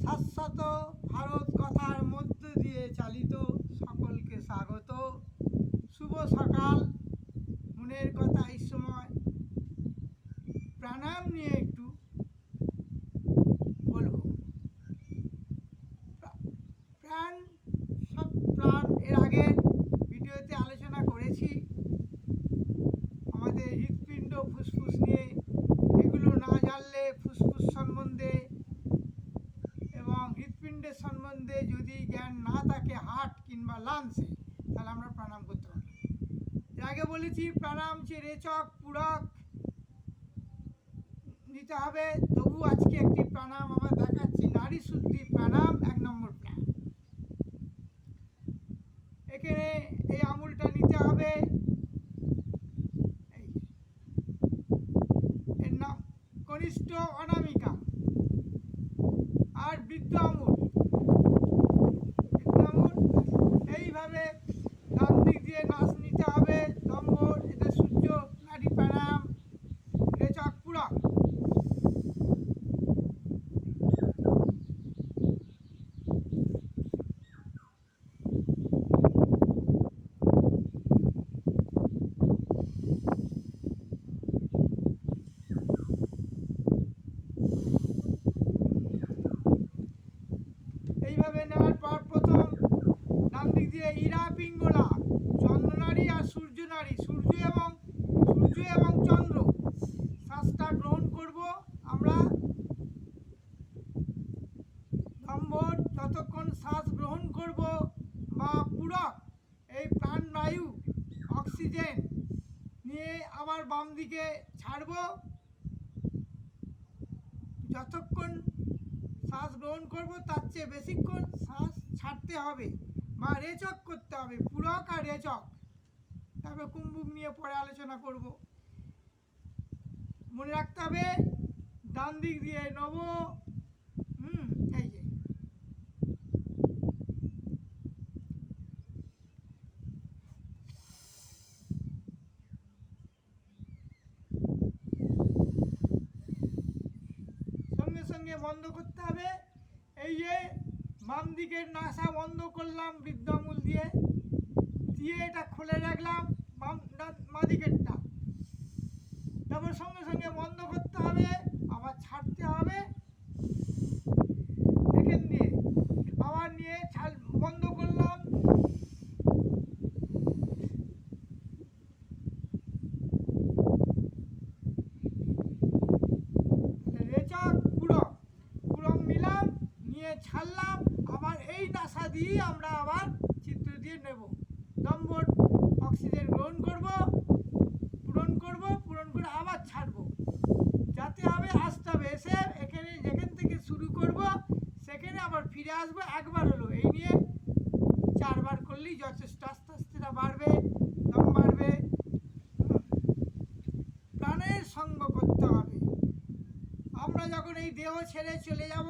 শাশ্বত ভারত কথার মধ্য দিয়ে চালিত সকলকে স্বাগত। শুভ সকাল। মনের কথা এই সময় প্রাণায়াম নিয়ে একটু বলবো। প্রাণ সব প্রাণ এর আগে ভিডিওতে আলোচনা করেছি আমাদের হৃৎপিণ্ড ফুসফুস নিয়ে। এগুলো না জানলে ফুসফুস সম্বন্ধে এবং হৃৎপিণ্ডের সম্বন্ধে যদি জ্ঞান না থাকে হার্ট কিংবা লাংসে, তাহলে আমরা প্রাণায়াম করতে পারবো। এর আগে বলেছি প্রাণায়াম হচ্ছে রেচক পূরক নিতে হবে। তবু আজকে একটি প্রাণায়াম আমরা দেখাচ্ছি, নারী শুদ্ধি প্রাণায়াম, 1 নম্বর প্রাণ। এখানে এই আঙুলটা নিতে হবে, এর নাম কনিষ্ঠ অনামিকা, আর বৃদ্ধ আঙুল এইভাবে ডান দিক দিয়ে নাচ নিতে হবে। নম্বর এটা সূর্য নাড়ি প্রাণায়াম, রেচক পূরক। এইভাবে নেওয়ার পর প্রথম ডান দিক দিয়ে ইরা পিঙ্গলা, চন্দ্রনারী আর সূর্য নারী, সূর্য এবং চন্দ্র শ্বাসটা গ্রহণ করব আমরা। নম্বর যতক্ষণ শ্বাস গ্রহণ করব বা পূরক এই প্রাণবায়ু অক্সিজেন নিয়ে আবার বাম দিকে ছাড়ব। যতক্ষণ শ্বাস গ্রহণ করব তার চেয়ে বেশিক্ষণ শ্বাস ছাড়তে হবে বা রেচক করতে হবে, পূরক আর রেচক। তারপরে কুম্ভক নিয়ে পরে আলোচনা করব। মনে রাখতে হবে ডান দিক দিয়ে নেব, এই যে সঙ্গে সঙ্গে বন্ধ করতে হবে। এই যে বাম দিকের নাসা বন্ধ করলাম বৃদ্ধ আঙুল দিয়ে, এটা খুলে রাখলাম বাঁ দিকেরটা। তারপর সঙ্গে সঙ্গে বন্ধ করতে হবে, আবার ছাড়তে হবে এখান দিয়ে, আবার নিয়ে বন্ধ করলাম। রেচক পূরক নিলাম, নিয়ে ছাড়লাম। আবার এই নাসা দিয়ে আমরা আবার চিত্র দিয়ে নেব। নম্বর অক্সিজেন গ্রহণ করব, পূরণ করে আবার ছাড়বো। যাতে হবে আসতে হবে, এসে এখানে যেখান থেকে শুরু করব সেখানে আবার ফিরে আসবো। একবার হলো, এই নিয়ে 4 বার করলেই যথেষ্ট। আস্তে আস্তে বাড়বে, দম বাড়বে। প্রাণের সঙ্গ করতে হবে। আমরা যখন এই দেহ ছেড়ে চলে যাব